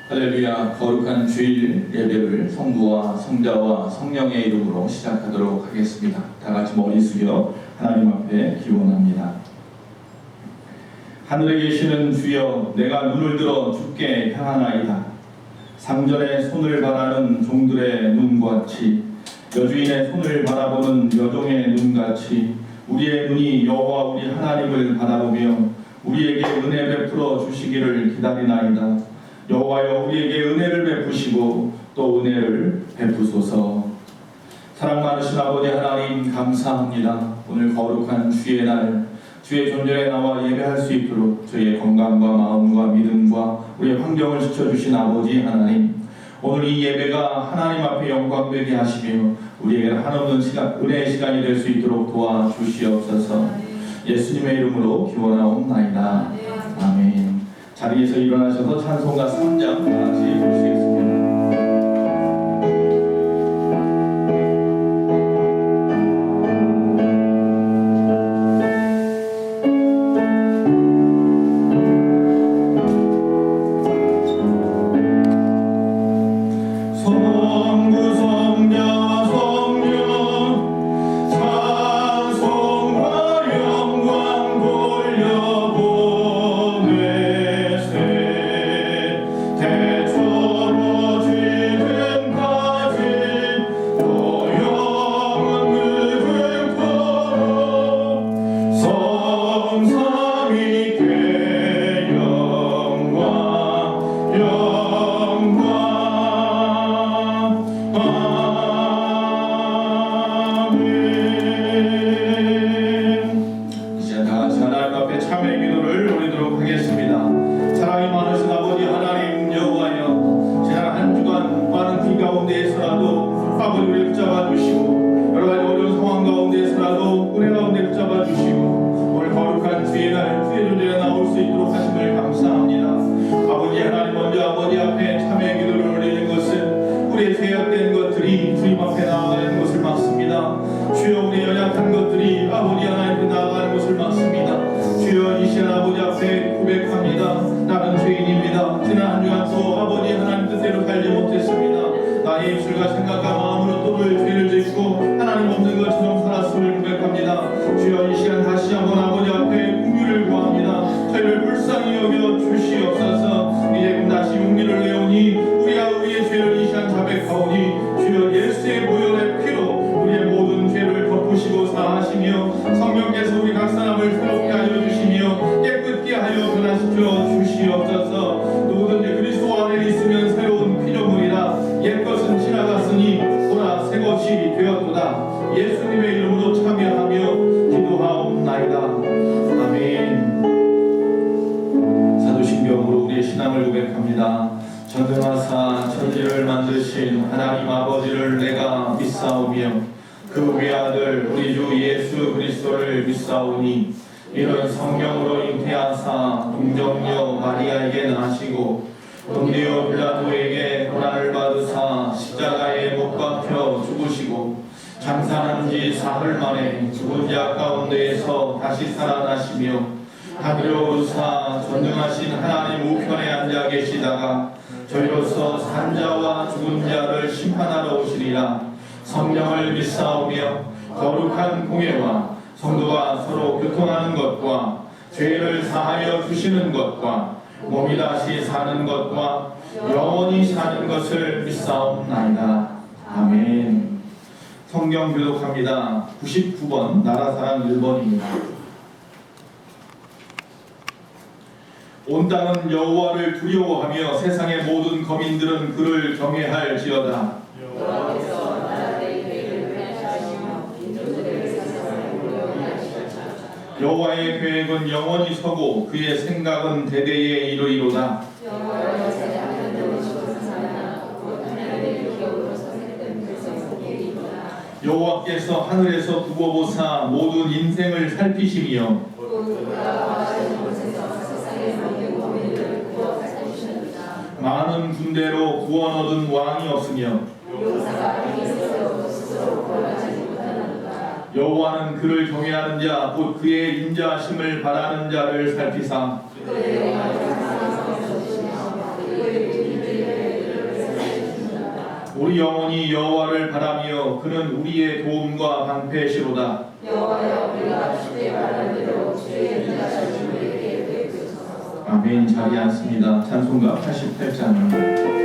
할렐루야. 거룩한 주일 예배를 성부와 성자와 성령의 이름으로 시작하도록 하겠습니다. 다 같이 머리 숙여 하나님 앞에 기원합니다. 하늘에 계시는 주여, 내가 눈을 들어 주께 향하나이다. 상전의 손을 바라는 종들의 눈같이, 여주인의 손을 바라보는 여종의 눈같이 우리의 눈이 여호와 우리 하나님을 바라보며 우리에게 은혜 베풀어 주시기를 기다리나이다. 여호와여, 우리에게 은혜를 베푸시고 또 은혜를 베푸소서. 사랑 많으신 아버지 하나님, 감사합니다. 오늘 거룩한 주의 날, 주의 존전에 나와 예배할 수 있도록 저희의 건강과 마음과 믿음과 우리의 환경을 지켜주신 아버지 하나님, 오늘 이 예배가 하나님 앞에 영광되게 하시며 우리에게는 한없는 은혜의 시간이 될 수 있도록 도와주시옵소서. 예수님의 이름으로 기원하옵나이다. 아멘. 자리에서 일어나셔서 찬송가 3장 같이 부르시겠습니다. 예수님의 이름으로 참여하며 기도하옵나이다. 아멘. 사도신경으로 우리의 신앙을 고백합니다. 전능하사 천지를 만드신 하나님 아버지를 내가 믿사오며 그 외아들 우리 주 예수 그리스도를 믿사오니 이는 성령으로 잉태하사 동정녀 마리아에게 나시고 본디오 빌라도에게 고난을 받으사 십자가에 못 박혀 죽으시고 장사한 지 사흘 만에 죽은 자 가운데에서 다시 살아나시며 하늘로 오르사 전능하신 하나님 우편에 앉아 계시다가 저희로서 산 자와 죽은 자를 심판하러 오시리라. 성령을 믿사오며 거룩한 공예와 성도가 서로 교통하는 것과 죄를 사하여 주시는 것과 몸이 다시 사는 것과 영원히 사는 것을 믿사옵나이다. 아멘. 성경 교독합니다. 99번 나라사랑 1번입니다. 온 땅은 여호와를 두려워하며 세상의 모든 거민들은 그를 경외할지어다. 여호와의 계획은 영원히 서고 그의 생각은 대대에 이르리로다. 여호와께서 하늘에서 두고 보사 모든 인생을 살피시며 많은 군대로 구원 얻은 왕이 없으며 여호와는 그를 경외하는 자 곧 그의 인자하심을 바라는 자를 살피사 우리 영혼이 여호와를 바라며 그는 우리의 도움과 방패시로다. 여호와여 우리가 주께 말한 대로 주의 인자하심을 우리에게 베푸소서. 아멘. 자리에 앉습니다. 찬송가 88장.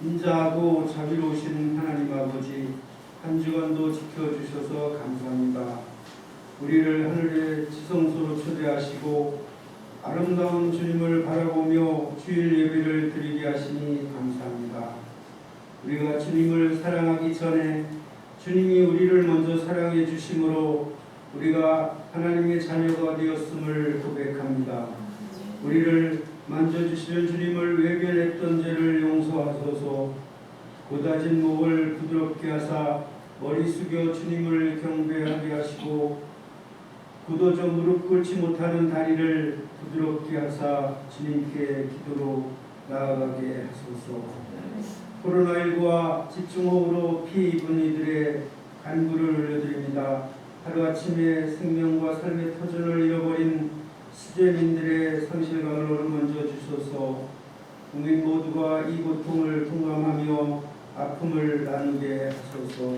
인자하고 자비로우신 하나님 아버지, 한 주간도 지켜주셔서 감사합니다. 우리를 하늘의 지성소로 초대하시고 아름다운 주님을 바라보며 주일 예배를 드리게 하시니 감사합니다. 우리가 주님을 사랑하기 전에 주님이 우리를 먼저 사랑해 주심으로 우리가 하나님의 자녀가 되었음을 고백합니다. 우리를 만져주시는 주님을 외면했던 죄를 용서하소서. 고다진 목을 부드럽게 하사 머리 숙여 주님을 경배하게 하시고 굳어져 무릎 꿇지 못하는 다리를 부드럽게 하사 주님께 기도로 나아가게 하소서. 코로나19와 집중호우로 피해 입은 이들의 간구를 올려드립니다. 하루아침에 생명과 삶의 터전을 잃어버린 수재민들의 상실감을 어루만져 주소서. 국민 모두가 이 고통을 동감하며 아픔을 나누게 하소서.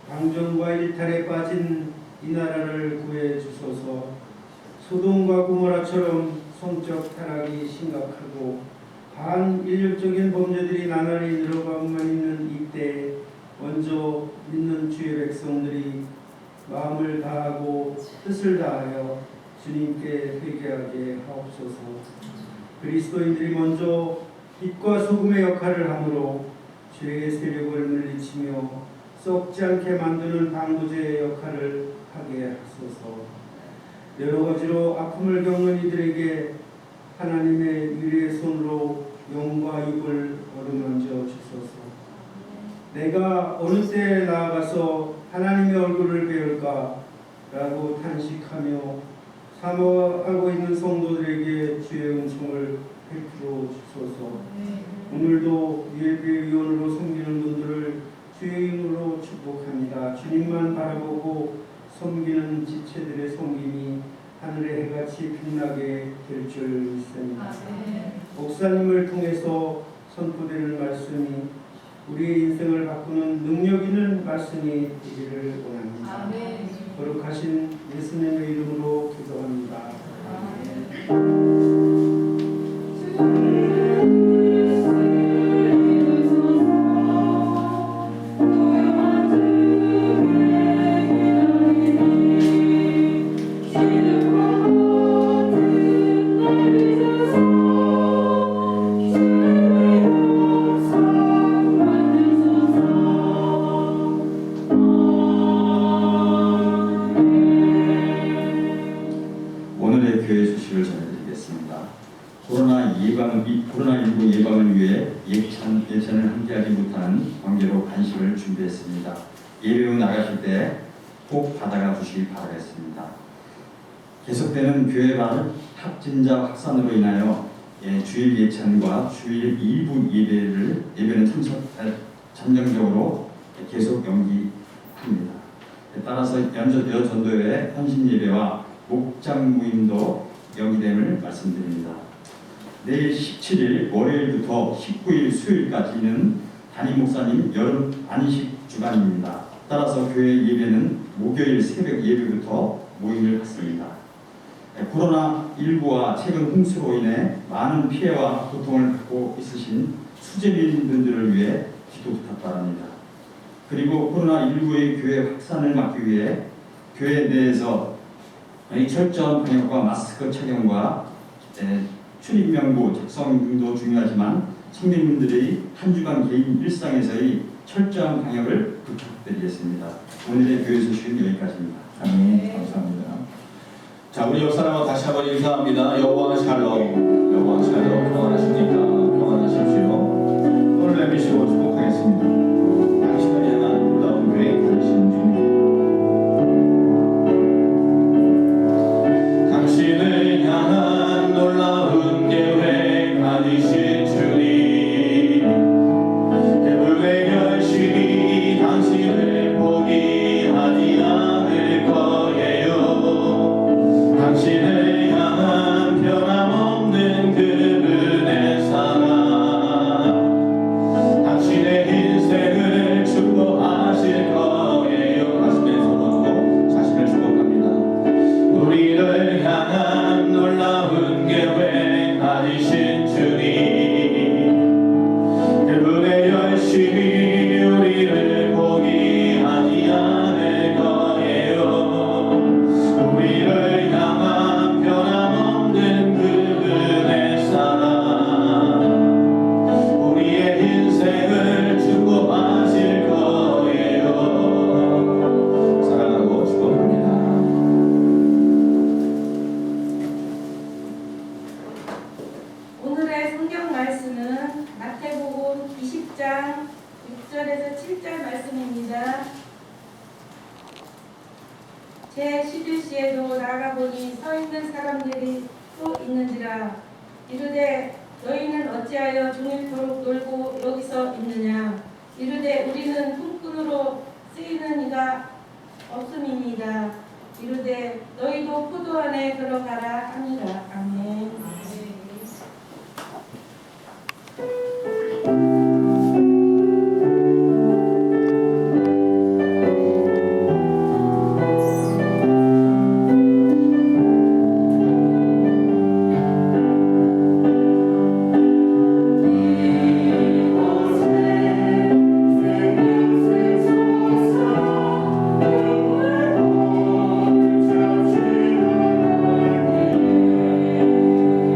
방종과 일탈에 빠진 이 나라를 구해 주소서. 소돔과 고모라처럼 성적 타락이 심각하고 반인륜적인 범죄들이 나날이 늘어가고만 있는 이때 먼저 믿는 주의 백성들이 마음을 다하고 뜻을 다하여 주님께 회개하게 하옵소서. 그리스도인들이 먼저 빛과 소금의 역할을 하므로 죄의 세력을 물리치며 썩지 않게 만드는 방부제의 역할을 하게 하소서. 여러 가지로 아픔을 겪는 이들에게 하나님의 위로의 손으로 영과 육을 어루만져 주소서. 내가 어느 때에 나아가서 하나님의 얼굴을 배울까? 라고 탄식하며 사모하고 있는 성도들에게 주의 은총을 베풀어 주소서. 오늘도 예배위원으로 섬기는 분들을 주의 이름으로 축복합니다. 주님만 바라보고 섬기는 지체들의 섬김이 하늘의 해같이 빛나게 될 줄 믿습니다. 목사님을 통해서 선포되는 말씀이 우리의 인생을 바꾸는 능력 있는 말씀이 되기를 원합니다. 아멘. 거룩하신 예수님의 이름으로 기도합니다. 오늘의 교회 소식을 전해드리겠습니다. 코로나19 예방을 위해 예찬을 함께하지 못하는 관계로 간식을 준비했습니다. 예배 후 나가실 때 꼭 받아가 주시기 바라겠습니다. 계속되는 교회 발 확진자 확산으로 인하여 주일 예찬과 주일 일부 예배는 잠정적으로 계속 연기합니다. 따라서 여전도회 헌신 예배와 목장 모임도 연기됨을 말씀드립니다. 내일 17일 월요일부터 19일 수요일까지는 담임 목사님 여름 안식 주간입니다. 따라서 교회 예배는 목요일 새벽 예배부터 모임을 갖습니다. 코로나19와 최근 홍수로 인해 많은 피해와 고통을 갖고 있으신 수재민분들을 위해 기도 부탁바랍니다. 그리고 코로나19의 교회 확산을 막기 위해 교회 내에서 철저한 방역과 마스크 착용과 출입명부 작성 등도 중요하지만 성도님들의 한 주간 개인 일상에서의 철저한 방역을 부탁드리겠습니다. 오늘의 교회 소식은 여기까지입니다. 아멘. 감사합니다. 자, 우리 옆사람과 다시 한번 인사합니다. 여호와 샬롬. 여호와 샬롬. 평안하십니까? 평안하십시오. 오늘 내미시고 축복하겠습니다. 당신을 향한 놀라운 계획 가지신 주님. 당신을 향한 놀라운 계획 가지신 주님. 그분의 열심히 당신을 포기하지 않을 거예요. 당신을 향한 변함없는 그분의 사랑, 당신의 인생을 축복하실 거예요. 가슴에 손을 자신을 축복합니다. 우리를 향한 놀라운 계획 가지신 주님, 그분의 열심히 우리를 포기하지 않을 거예요. 우리를 향한 변함없는 그분의 사랑, 우리의 인생을 축복하실 거예요. 사랑하고 축복합니다. 오늘의 성경 말씀은 마태복음 20장 6절에서 7절 말씀입니다. 제11시에도 나가보니 서 있는 사람들이 또 있는지라. 이르되 너희는 어찌하여 종일토록 놀고 여기서 있느냐. 이르되 우리는 꿈꾼으로 쓰이는 이가 없음입니다. 이르되 너희도 포도 안에 들어가라 하니라. 아멘. 주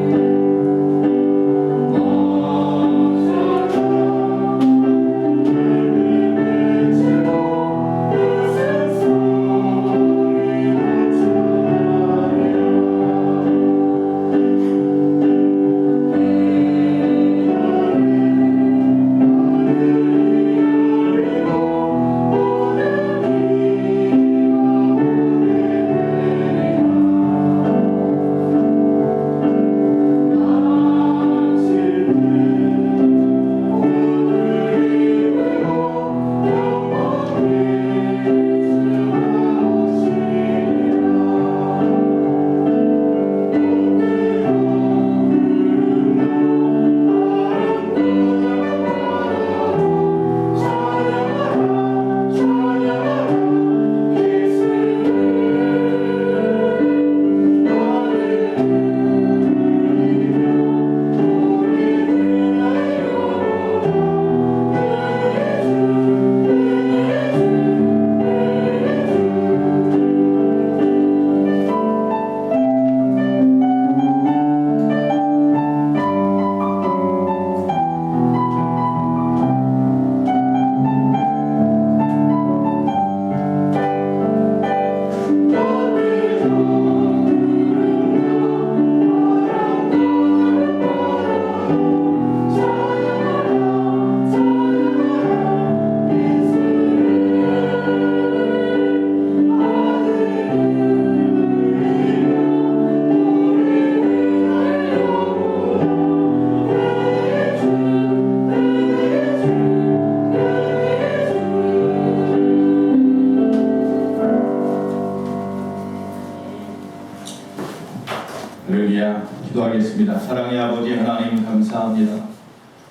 할렐루야. 기도하겠습니다. 사랑의 아버지 하나님 감사합니다.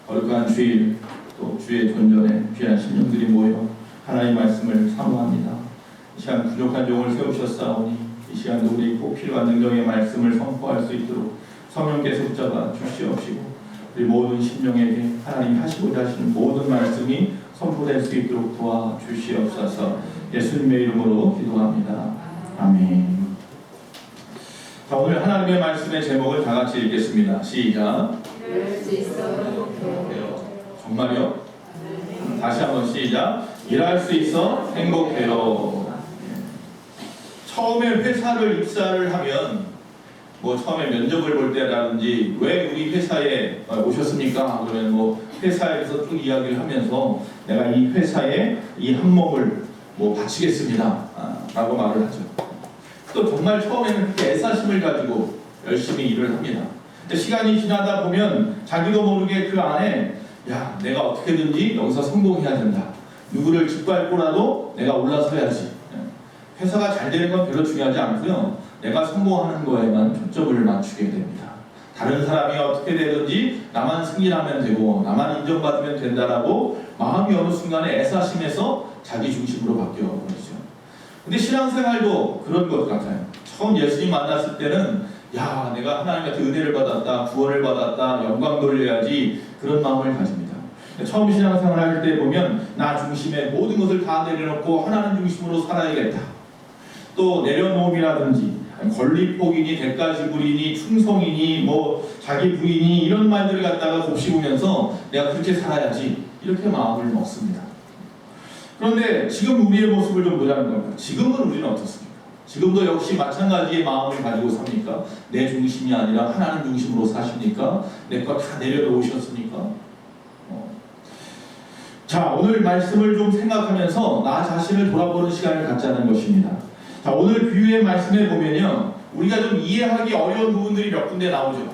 거룩한 주일 또 주의 존전에 귀한 신령들이 모여 하나님 말씀을 사모합니다. 이 시간 부족한 종을 세우셨사오니 이 시간도 우리 꼭 필요한 능력의 말씀을 선포할 수 있도록 성령께서 붙잡아 주시옵시고 우리 모든 심령에게 하나님 하시고자 하시는 모든 말씀이 선포될 수 있도록 도와주시옵소서. 예수님의 이름으로 기도합니다. 아멘. 자, 오늘 하나님의 말씀의 제목을 다 같이 읽겠습니다. 시작. 이럴 수 있어 행복해요. 정말요? 다시 한번 시작. 일할 수 있어 행복해요. 처음에 회사를 입사를 하면 뭐 처음에 면접을 볼 때라든지 왜 우리 회사에 오셨습니까? 그러면 뭐 회사에서 쭉 이야기를 하면서 내가 이 회사에 이 한 몸을 뭐 바치겠습니다 라고 말을 하죠. 또 정말 처음에는 그렇게 애사심을 가지고 열심히 일을 합니다. 근데 시간이 지나다 보면 자기도 모르게 그 안에 야, 내가 어떻게든지 여기서 성공해야 된다. 누구를 짓밟고라도 내가 올라서야지. 회사가 잘 되는 건 별로 중요하지 않고요. 내가 성공하는 거에만 초점을 맞추게 됩니다. 다른 사람이 어떻게 되든지 나만 승진하면 되고 나만 인정받으면 된다라고 마음이 어느 순간에 애사심에서 자기 중심으로 바뀌어버리죠. 근데 신앙생활도 그런 것 같아요. 처음 예수님 만났을 때는 야, 내가 하나님한테 은혜를 받았다, 구원을 받았다, 영광 돌려야지 그런 마음을 가집니다. 처음 신앙생활 할 때 보면 나 중심에 모든 것을 다 내려놓고 하나님 중심으로 살아야겠다. 또 내려놓음이라든지 권리폭이니 대가지불이니 충성이니 뭐 자기 부인이 이런 말들을 갖다가 곱씹으면서 내가 그렇게 살아야지 이렇게 마음을 먹습니다. 그런데 지금 우리의 모습을 좀 보자는 겁니다. 지금은 우리는 어떻습니까? 지금도 역시 마찬가지의 마음을 가지고 삽니까? 내 중심이 아니라 하나님 중심으로 사십니까? 내 것 다 내려놓으셨습니까? 자, 오늘 말씀을 좀 생각하면서 나 자신을 돌아보는 시간을 갖자는 것입니다. 자, 오늘 비유의 말씀에 보면요, 우리가 좀 이해하기 어려운 부분들이 몇 군데 나오죠.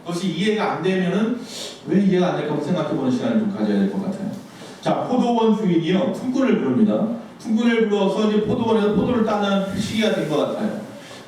그것이 이해가 안 되면은 왜 이해가 안 될까 생각해보는 시간을 좀 가져야 될 것 같아요. 자, 포도원 주인이요, 품꾼을 부릅니다. 품꾼을 불러서 이제 포도원에서 포도를 따는 시기가 된 것 같아요.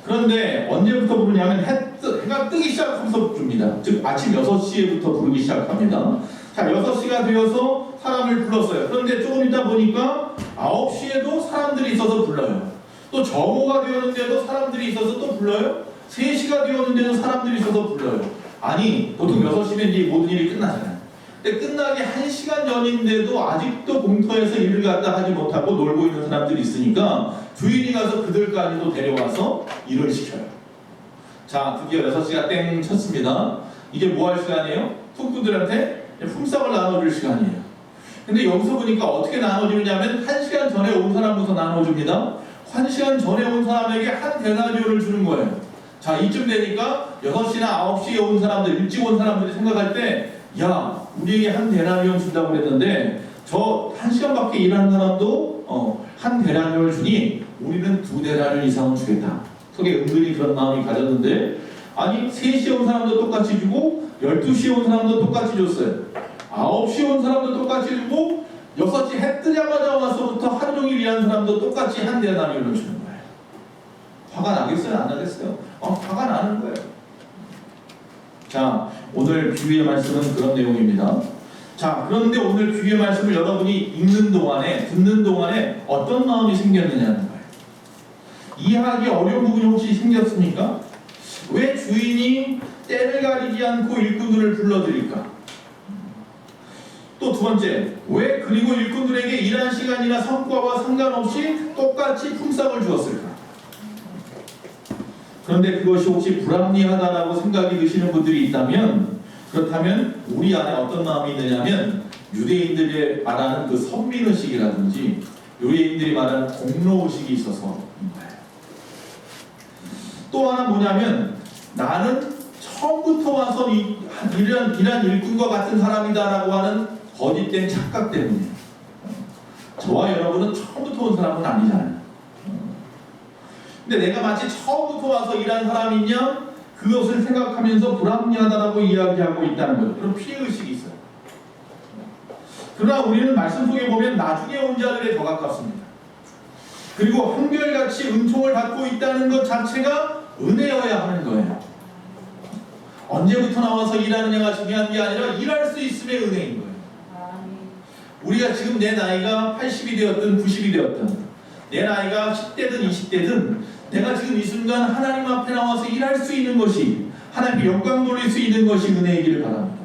그런데 언제부터 부르냐면 해가 뜨기 시작하면서 부릅니다. 즉 아침 6시에부터 부르기 시작합니다. 자, 6시가 되어서 사람을 불렀어요. 그런데 조금 있다 보니까 9시에도 사람들이 있어서 불러요. 또 정오가 되었는데도 사람들이 있어서 또 불러요. 3시가 되었는데도 사람들이 있어서 불러요. 아니, 보통 6시면 이제 모든 일이 끝나잖아요. 근데 끝나기 1시간 전인데도 아직도 공터에서 일을 갖다 하지 못하고 놀고 있는 사람들이 있으니까 주인이 가서 그들까지도 데려와서 일을 시켜요. 자, 드디어 6시가 땡 쳤습니다. 이제 뭐 할 시간이에요? 품꾼들한테 품삯을 나눠줄 시간이에요. 근데 여기서 보니까 어떻게 나눠주느냐면 1시간 전에 온 사람부터 나눠줍니다. 1시간 전에 온 사람에게 한 데나리온을 주는 거예요. 자, 이쯤 되니까 6시나 9시에 온 사람들, 일찍 온 사람들이 생각할 때 야, 우리에게 한 데나리온 준다고 그랬는데 저 1시간밖에 일하는 사람도 한 데나리온을 주니 우리는 2데나리온 이상은 주겠다. 속에 은근히 그런 마음이 가졌는데 아니, 3시에 온 사람도 똑같이 주고 12시에 온 사람도 똑같이 줬어요. 9시에 온 사람도 똑같이 주고 6시 해 뜨자마자 와서부터 하루 종일 일하는 사람도 똑같이 한 데나리온을 주는 거예요. 화가 나겠어요? 안 나겠어요? 화가 나는 거예요. 자, 오늘 비유의 말씀은 그런 내용입니다. 자, 그런데 오늘 비유의 말씀을 여러분이 읽는 동안에, 듣는 동안에 어떤 마음이 생겼느냐는 거예요. 이해하기 어려운 부분이 혹시 생겼습니까? 왜 주인이 때를 가리지 않고 일꾼들을 불러들일까? 또 두 번째, 왜 그리고 일꾼들에게 일한 시간이나 성과와 상관없이 똑같이 품삯을 주었을까? 그런데 그것이 혹시 불합리하다라고 생각이 드시는 분들이 있다면, 그렇다면 우리 안에 어떤 마음이 있느냐면 유대인들이 말하는 그 선민의식이라든지 유대인들이 말하는 공로의식이 있어서 또 하나 뭐냐면 나는 처음부터 와서 이런 일꾼과 같은 사람이다라고 하는 거짓된 착각 때문에 저와 여러분은 처음부터 온 사람은 아니잖아요. 근데 내가 마치 처음부터 와서 일한 사람이냐 그것을 생각하면서 불합리하다라고 이야기하고 있다는 거죠. 그런 피해의식이 있어요. 그러나 우리는 말씀 속에 보면 나중에 온 자들에 더 가깝습니다. 그리고 한결같이 은총을 받고 있다는 것 자체가 은혜여야 하는 거예요. 언제부터 나와서 일하느냐가 중요한 게 아니라 일할 수 있음의 은혜인 거예요. 우리가 지금 내 나이가 80이 되었든 90이 되었든 내 나이가 10대든 20대든 내가 지금 이 순간 하나님 앞에 나와서 일할 수 있는 것이 하나님께 영광 돌릴 수 있는 것이 은혜이기를 바랍니다.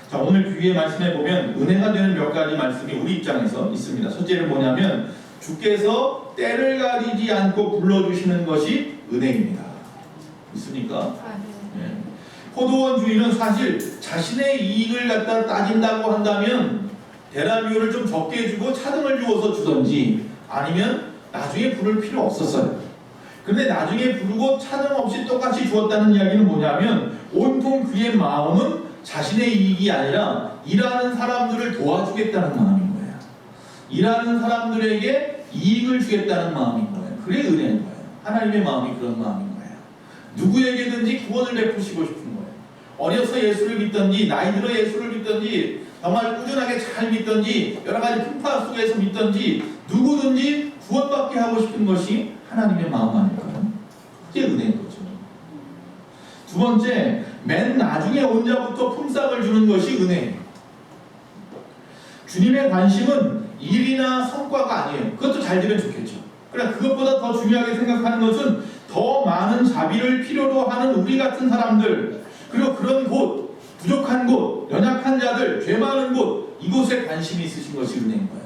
자, 오늘 귀의 말씀에 보면 은혜가 되는 몇 가지 말씀이 우리 입장에서 있습니다. 첫째는 뭐냐면 주께서 때를 가리지 않고 불러주시는 것이 은혜입니다. 있습니까? 네. 포도원주의는 사실 자신의 이익을 갖다 따진다고 한다면 대나비율을 좀 적게 주고 차등을 주어서 주던지 아니면 나중에 부를 필요 없었어요. 그런데 나중에 부르고 차등 없이 똑같이 주었다는 이야기는 뭐냐면 온통 그의 마음은 자신의 이익이 아니라 일하는 사람들을 도와주겠다는 마음인 거예요. 일하는 사람들에게 이익을 주겠다는 마음인 거예요. 그게 은혜인 거예요. 하나님의 마음이 그런 마음인 거예요. 누구에게든지 구원을 베푸시고 싶은 거예요. 어려서 예수를 믿던지 나이 들어 예수를 믿던지 정말 꾸준하게 잘 믿던지 여러 가지 풍파 속에서 믿던지 누구든지 구원받게 하고 싶은 것이 하나님의 마음 아닐까요? 그게 은혜인 거죠. 두 번째, 맨 나중에 온 자부터 품삯을 주는 것이 은혜예요. 주님의 관심은 일이나 성과가 아니에요. 그것도 잘 되면 좋겠죠. 그러나 그것보다 더 중요하게 생각하는 것은 더 많은 자비를 필요로 하는 우리 같은 사람들, 그리고 그런 곳, 부족한 곳, 연약한 자들, 죄 많은 곳, 이곳에 관심이 있으신 것이 은혜인 거예요.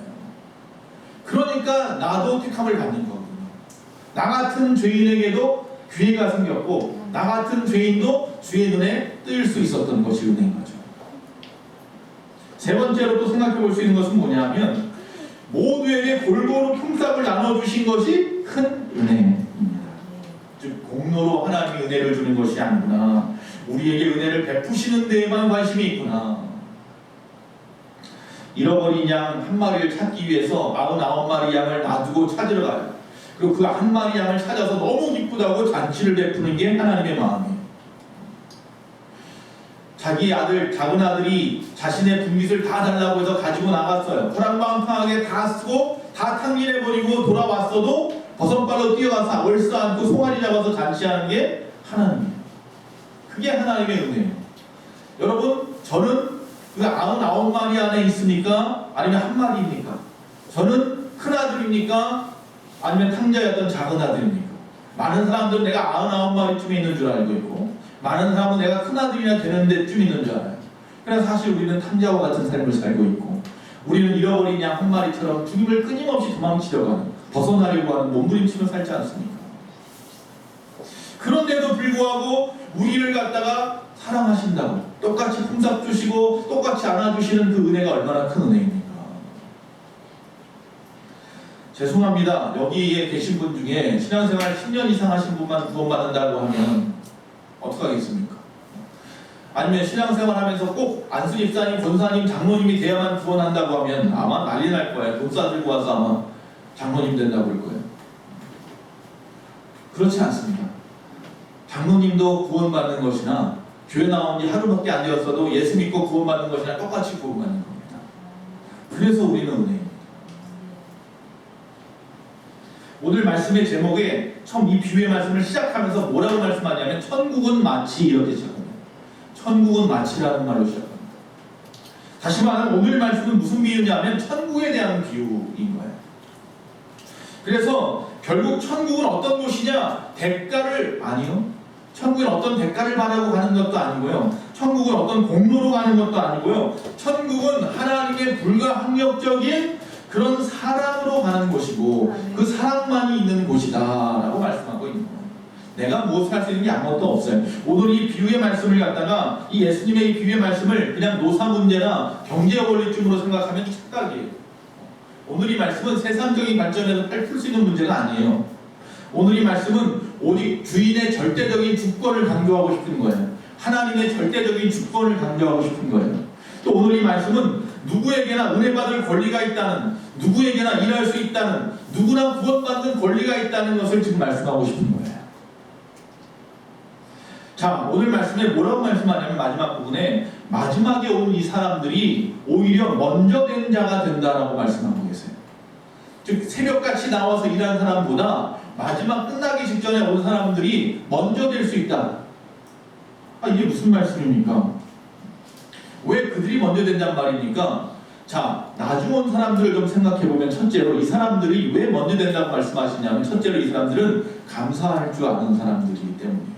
그러니까 나도 택함을 받는 거거든요. 나 같은 죄인에게도 기회가 생겼고 나 같은 죄인도 주의 눈에 뜰 수 있었던 것이 은혜인 거죠. 세 번째로 또 생각해 볼 수 있는 것은 뭐냐면 모두에게 골고루 품삯을 나눠주신 것이 큰 은혜입니다. 즉 공로로 하나님이 은혜를 주는 것이 아니구나. 우리에게 은혜를 베푸시는 데에만 관심이 있구나. 잃어버린 양 한 마리를 찾기 위해서 99마리 양을 놔두고 찾으러 가요. 그리고 그 한 마리 양을 찾아서 너무 기쁘다고 잔치를 베푸는 게 하나님의 마음이에요. 자기 아들, 작은 아들이 자신의 분깃을 다 달라고 해서 가지고 나갔어요. 호랑방탕하게 다 쓰고 다 탕진해버리고 돌아왔어도 버선발로 뛰어가서 얼싸안고 송아지 잡아서 잔치하는 게 하나님이에요. 그게 하나님의 은혜예요. 여러분, 저는 그 99마리 안에 있습니까? 아니면 한 마리입니까? 저는 큰 아들입니까? 아니면 탕자였던 작은 아들입니까? 많은 사람들은 내가 99마리쯤에 있는 줄 알고 있고 많은 사람은 내가 큰 아들이나 되는 데쯤 있는 줄 알아요. 그래서 사실 우리는 탕자와 같은 삶을 살고 있고 우리는 잃어버린 양 한 마리처럼 주님을 끊임없이 도망치려고 하는, 벗어나려고 하는 몸부림치며 살지 않습니까? 그런데도 불구하고 우리를 갖다가 사랑하신다고 똑같이 품삯 주시고 똑같이 안아주시는 그 은혜가 얼마나 큰 은혜입니까? 죄송합니다. 여기에 계신 분 중에 신앙생활 10년 이상 하신 분만 구원받는다고 하면 어떡하겠습니까? 아니면 신앙생활 하면서 꼭 안수 집사님, 권사님, 장로님이 돼야만 구원한다고 하면 아마 난리 날 거예요. 돈 싸들고 와서 아마 장로님 된다고 할 거예요. 그렇지 않습니다. 장로님도 구원받는 것이나 교회 나온 지 하루밖에 안 되었어도 예수 믿고 구원받는 것이나 똑같이 구원받는 겁니다. 그래서 우리는 은혜입니다. 오늘 말씀의 제목에 처음 이 비유의 말씀을 시작하면서 뭐라고 말씀하냐면 천국은 마치 이렇게 시작합니다. 천국은 마치라는 말로 시작합니다. 다시 말하면 오늘 말씀은 무슨 비유냐면 천국에 대한 비유인 거예요. 그래서 결국 천국은 어떤 곳이냐? 대가를 아니요. 천국은 어떤 대가를 바라고 가는 것도 아니고요. 천국은 어떤 공로로 가는 것도 아니고요. 천국은 하나님의 불가항력적인 그런 사랑으로 가는 곳이고 그 사랑만이 있는 곳이다 라고 말씀하고 있는 거예요. 내가 무엇을 할 수 있는 게 아무것도 없어요. 오늘 이 비유의 말씀을 갖다가 이 예수님의 이 비유의 말씀을 그냥 노사 문제나 경제 원리쯤으로 생각하면 착각이에요. 오늘 이 말씀은 세상적인 관점에서 풀 수 있는 문제가 아니에요. 오늘 이 말씀은 오직 주인의 절대적인 주권을 강조하고 싶은 거예요. 하나님의 절대적인 주권을 강조하고 싶은 거예요. 또 오늘 이 말씀은 누구에게나 은혜 받을 권리가 있다는, 누구에게나 일할 수 있다는, 누구나 구원받는 권리가 있다는 것을 지금 말씀하고 싶은 거예요. 자, 오늘 말씀에 뭐라고 말씀하냐면 마지막 부분에 마지막에 온 이 사람들이 오히려 먼저 된 자가 된다라고 말씀하고 계세요. 즉 새벽같이 나와서 일한 사람보다 마지막 끝나기 직전에 온 사람들이 먼저 될 수 있다. 이게 무슨 말씀입니까? 왜 그들이 먼저 된단 말입니까? 자, 나중 온 사람들을 좀 생각해보면 첫째로 이 사람들이 왜 먼저 된다고 말씀하시냐면 첫째로 이 사람들은 감사할 줄 아는 사람들이기 때문이에요.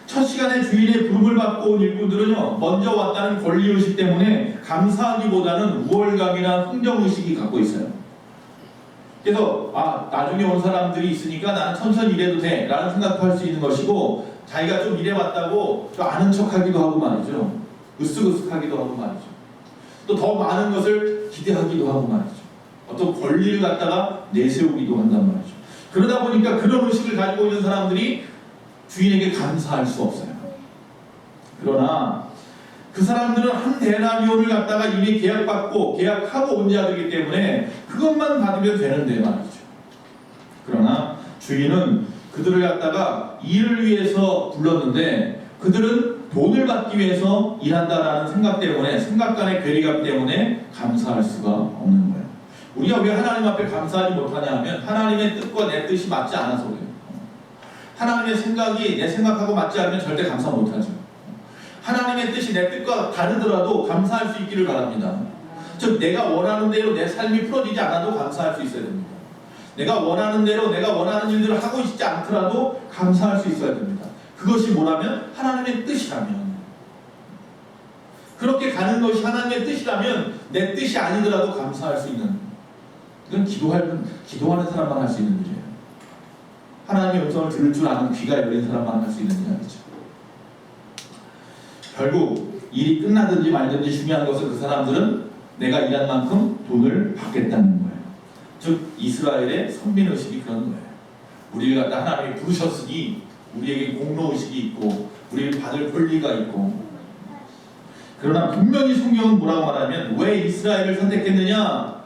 첫 시간에 주인의 부름을 받고 온 일꾼들은요, 먼저 왔다는 권리의식 때문에 감사하기보다는 우월감이나 흥정의식이 갖고 있어요. 그래서 나중에 온 사람들이 있으니까 나는 천천히 일해도 돼 라는 생각도 할 수 있는 것이고, 자기가 좀 일해봤다고 좀 아는 척하기도 하고 말이죠. 으쓱으쓱하기도 하고 말이죠. 또 더 많은 것을 기대하기도 하고 말이죠. 어떤 권리를 갖다가 내세우기도 한단 말이죠. 그러다 보니까 그런 의식을 가지고 있는 사람들이 주인에게 감사할 수 없어요. 그러나 그 사람들은 한 데나리온을 갖다가 이미 계약하고 온 자들이기 때문에 그것만 받으면 되는데 말이죠. 그러나 주인은 그들을 갖다가 일을 위해서 불렀는데 그들은 돈을 받기 위해서 일한다라는 생각 때문에, 생각 간의 괴리감 때문에 감사할 수가 없는 거예요. 우리가 왜 하나님 앞에 감사하지 못하냐 하면 하나님의 뜻과 내 뜻이 맞지 않아서 그래요. 하나님의 생각이 내 생각하고 맞지 않으면 절대 감사 못하죠. 하나님의 뜻이 내 뜻과 다르더라도 감사할 수 있기를 바랍니다. 즉 내가 원하는 대로 내 삶이 풀어지지 않아도 감사할 수 있어야 됩니다. 내가 원하는 대로 내가 원하는 일들을 하고 있지 않더라도 감사할 수 있어야 됩니다. 그것이 뭐라면 하나님의 뜻이라면, 그렇게 가는 것이 하나님의 뜻이라면 내 뜻이 아니더라도 감사할 수 있는, 이건 기도하는 사람만 할 수 있는 일이에요. 하나님의 음성을 들을 줄 아는 귀가 열린 사람만 할 수 있는 이야기죠. 결국 일이 끝나든지 말든지 중요한 것은 그 사람들은 내가 일한 만큼 돈을 받겠다는 거예요. 즉 이스라엘의 선민의식이 그런 거예요. 우리를 갖다 하나님이 부르셨으니 우리에게 공로의식이 있고 우리를 받을 권리가 있고. 그러나 분명히 성경은 뭐라고 말하면 왜 이스라엘을 선택했느냐?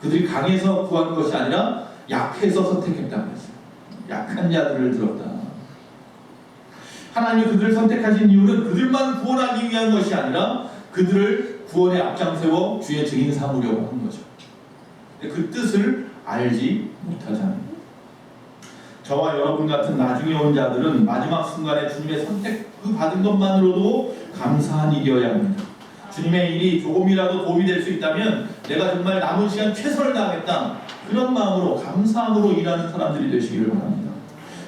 그들이 강해서 구한 것이 아니라 약해서 선택했다고 했어요. 약한 자들을 들었다. 하나님이 그들을 선택하신 이유는 그들만 구원하기 위한 것이 아니라 그들을 구원에 앞장세워 주의 증인 삼으려고 한 거죠. 그 뜻을 알지 못하잖아요. 저와 여러분 같은 나중에 온 자들은 마지막 순간에 주님의 선택 그 받은 것만으로도 감사한 일이어야 합니다. 주님의 일이 조금이라도 도움이 될 수 있다면 내가 정말 남은 시간 최선을 다하겠다, 그런 마음으로 감사함으로 일하는 사람들이 되시기를 바랍니다.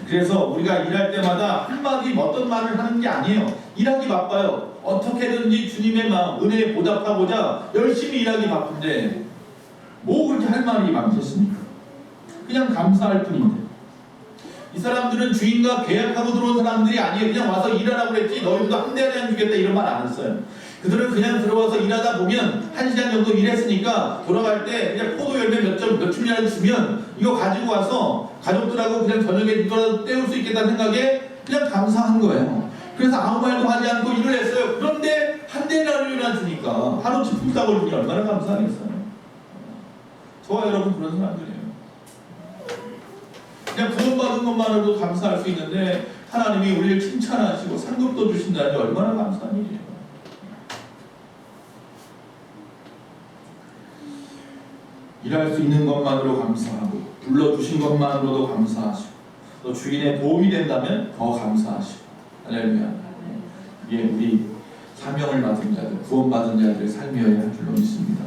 그래서 우리가 일할 때마다 한마디 어떤 말을 하는 게 아니에요. 일하기 바빠요. 어떻게든지 주님의 마음, 은혜에 보답하고자 열심히 일하기 바쁜데 뭐 그렇게 할 말이 많겠습니까? 그냥 감사할 뿐인데. 이 사람들은 주인과 계약하고 들어온 사람들이 아니에요. 그냥 와서 일하라고 그랬지 너희도 한 대량 주겠다 이런 말 안 했어요. 그들은 그냥 들어와서 일하다 보면 1시간 정도 일했으니까 돌아갈 때 그냥 포도 열매 몇 줌이라도 주면 이거 가지고 와서 가족들하고 그냥 저녁에 이거라도 때울 수 있겠다는 생각에 그냥 감사한 거예요. 그래서 아무 말도 하지 않고 일을 했어요. 그런데 한 대량이나 주니까 하루치 품삯을 주니 얼마나 감사하겠어요. 저와 여러분 그런 사람들이에요. 그냥 구원받은 것만으로도 감사할 수 있는데 하나님이 우리를 칭찬하시고 상급도 주신다니 얼마나 감사한 일이에요. 일할 수 있는 것만으로 감사하고 불러주신 것만으로도 감사하시고 또 주인의 도움이 된다면 더 감사하시고. 할렐루야. 이게 우리 사명을 받은 자들, 구원받은 자들의 삶이어야 할 줄로 믿습니다.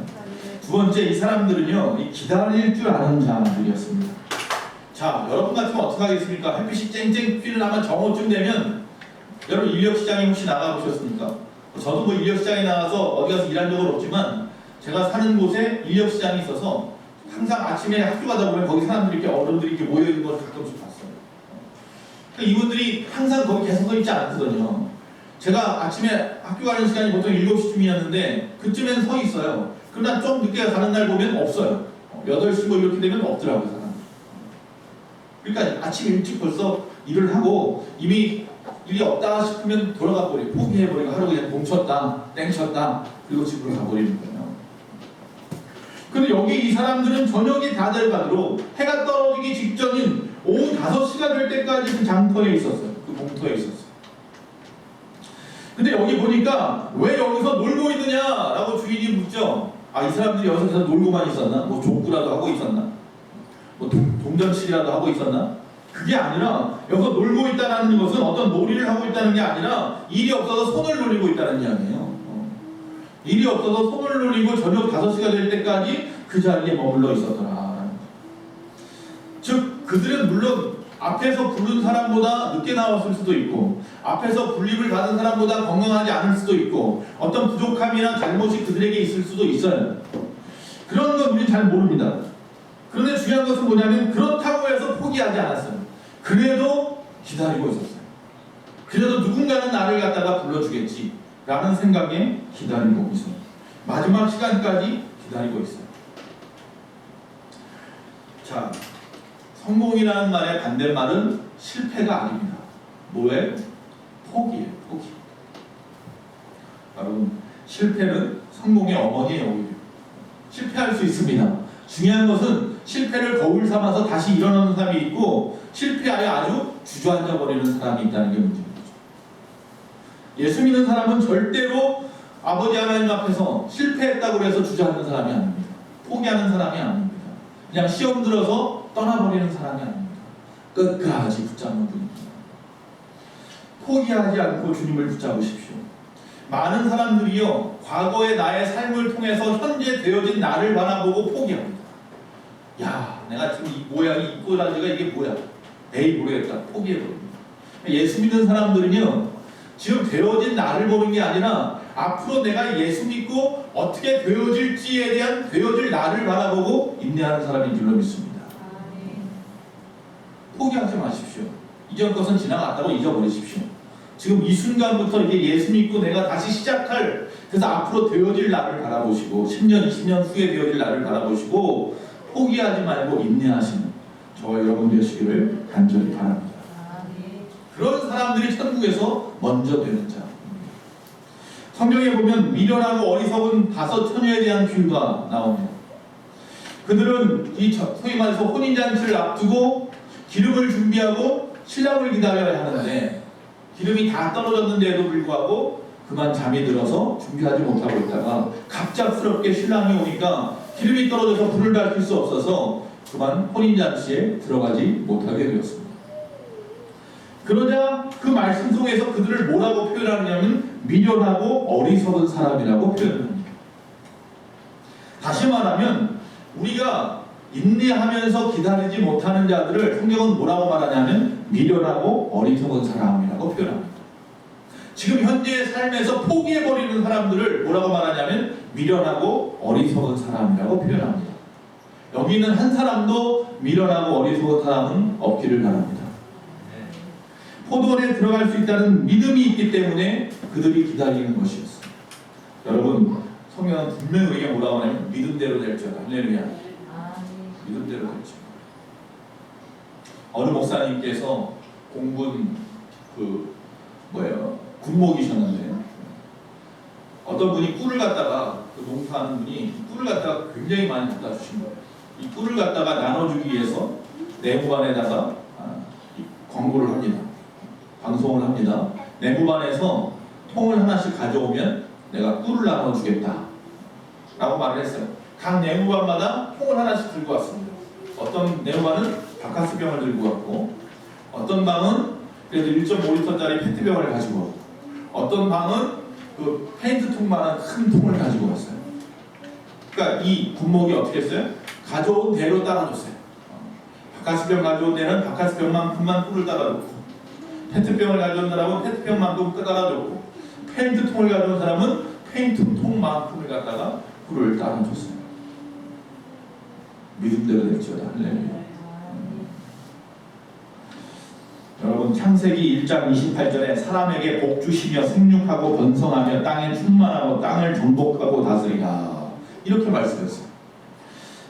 두 번째, 이 사람들은요, 이 기다릴 줄 아는 자들이었습니다. 자, 여러분 같으면 어떻게 하겠습니까? 햇빛이 쨍쨍 뛰는 아마 정오쯤 되면, 여러분 인력시장에 혹시 나가보셨습니까? 저도 뭐 인력시장에 나가서 어디 가서 일한 적은 없지만 제가 사는 곳에 인력시장이 있어서 항상 아침에 학교 가다 보면 거기 사람들이 이렇게 어른들이 이렇게 모여있는 걸 가끔씩 봤어요. 그러니까 이분들이 항상 거기 계속 서 있지 않거든요. 제가 아침에 학교 가는 시간이 보통 7시쯤이었는데 그쯤엔 서 있어요. 그러나 좀 늦게 가는 날 보면 없어요. 8시 뭐 이렇게 되면 없더라고요, 사람. 그러니까 아침 일찍 벌써 일을 하고 이미 일이 없다 싶으면 돌아가 버리고 포기해버리고 하루 그냥 뭉쳤다, 땡쳤다, 그리고 집으로 가버리는 거예요. 근데 여기 이 사람들은 저녁이 다 돼가도록 해가 떨어지기 직전인 오후 5시가 될 때까지 그 장터에 있었어요. 그 공터에 있었어요. 근데 여기 보니까 왜 여기서 놀고 있느냐라고 주인이 묻죠. 이 사람들이 여기서 계속 놀고만 있었나? 뭐 족구라도 하고 있었나? 뭐 동전치기라도 하고 있었나? 그게 아니라 여기서 놀고 있다는 것은 어떤 놀이를 하고 있다는 게 아니라 일이 없어서 손을 놀리고 있다는 이야기예요. 일이 없어서 손을 놀리고 저녁 5시가 될 때까지 그 자리에 머물러 있었더라. 즉 그들은 물론 앞에서 부른 사람보다 늦게 나왔을 수도 있고 앞에서 불림을 받은 사람보다 건강하지 않을 수도 있고 어떤 부족함이나 잘못이 그들에게 있을 수도 있어요. 그런 건 우리는 잘 모릅니다. 그런데 중요한 것은 뭐냐면 그렇다고 해서 포기하지 않았어요. 그래도 기다리고 있었어요. 그래도 누군가는 나를 갖다가 불러주겠지 라는 생각에 기다리고 있어요. 마지막 시간까지 기다리고 있어요. 자, 성공이라는 말의 반대말은 실패가 아닙니다. 뭐예요? 포기예요. 포기. 여러분, 실패는 성공의 어머니예요. 오히려. 실패할 수 있습니다. 중요한 것은 실패를 거울 삼아서 다시 일어나는 사람이 있고 실패하여 아주 주저앉아 버리는 사람이 있다는 게 문제인 거죠. 예수 믿는 사람은 절대로 아버지 하나님 앞에서 실패했다고 해서 주저앉는 사람이 아닙니다. 포기하는 사람이 아닙니다. 그냥 시험 들어서 떠나버리는 사람이 아닙니다. 끝까지 붙잡는 분입니다. 포기하지 않고 주님을 붙잡으십시오. 많은 사람들이요 과거의 나의 삶을 통해서 현재 되어진 나를 바라보고 포기합니다. 야, 내가 지금 이 모양이 이 꼬라지가 이게 뭐야? 에이 모르겠다. 포기해버립니다. 예수 믿는 사람들은요 지금 되어진 나를 보는 게 아니라 앞으로 내가 예수 믿고 어떻게 되어질지에 대한 되어질 나를 바라보고 인내하는 사람인 줄로 믿습니다. 포기하지 마십시오. 이전 것은 지나갔다고 잊어버리십시오. 지금 이 순간부터 이제 예수 믿고 내가 다시 시작할 그래서 앞으로 되어질 나를 바라보시고 10년, 20년 후에 되어질 나를 바라보시고 포기하지 말고 인내하시는 저와 여러분 되시기를 간절히 바랍니다. 그런 사람들이 천국에서 먼저 되는 자. 성경에 보면 미련하고 어리석은 5 처녀에 대한 비유가 나옵니다. 그들은 이 소위 말해서 혼인잔치를 앞두고 기름을 준비하고 신랑을 기다려야 하는데 기름이 다 떨어졌는데도 불구하고 그만 잠이 들어서 준비하지 못하고 있다가 갑작스럽게 신랑이 오니까 기름이 떨어져서 불을 밝힐 수 없어서 그만 혼인잔치에 들어가지 못하게 되었습니다. 그러자 그 말씀 속에서 그들을 뭐라고 표현하느냐면 미련하고 어리석은 사람이라고 표현합니다. 다시 말하면 우리가 인내하면서 기다리지 못하는 자들을 성경은 뭐라고 말하냐면 미련하고 어리석은 사람이라고 표현합니다. 지금 현재의 삶에서 포기해버리는 사람들을 뭐라고 말하냐면 미련하고 어리석은 사람이라고 표현합니다. 여기 있는 한 사람도 미련하고 어리석은 사람은 없기를 바랍니다. 포도원에 들어갈 수 있다는 믿음이 있기 때문에 그들이 기다리는 것이었어요. 여러분, 성경은 분명히 우리가 뭐라고 하냐면 믿음대로 될지어다. 할렐루야. 믿음대로 될지어다. 어느 목사님께서 공군 군목이셨는데 어떤 분이 꿀을 갖다가 농사하는 분이 꿀을 갖다가 굉장히 많이 갖다 주신 거예요. 이 꿀을 갖다가 나눠주기 위해서 내무반에다가 광고를 합니다. 방송을 합니다. 내무반에서 통을 하나씩 가져오면 내가 꿀을 나눠주겠다 라고 말을 했어요. 각 내무반마다 통을 하나씩 들고 왔습니다. 어떤 내무반은 바카스병을 들고 왔고 어떤 방은 그래도 1.5리터짜리 페트병을 가지고 왔고 어떤 방은 그 페인트통만한 큰 통을 가지고 왔어요. 그러니까 이 군목이 어떻게 했어요? 가져온 대로 따라줬어요. 바카스병 가져온 데는 바카스병만큼만 꿀을 따라줬고 페트병을 가져온 사람은 페트병만큼 따라줬고 페인트통을 가져온 사람은 페인트통만큼을 갖다가 꿀을 따라줬어요. 믿음대로 될지어다. 할렐루야. 여러분 창세기 1장 28절에 사람에게 복 주시며 생육하고 번성하며 땅에 충만하고 땅을 정복하고 다스리라 이렇게 말씀했어요.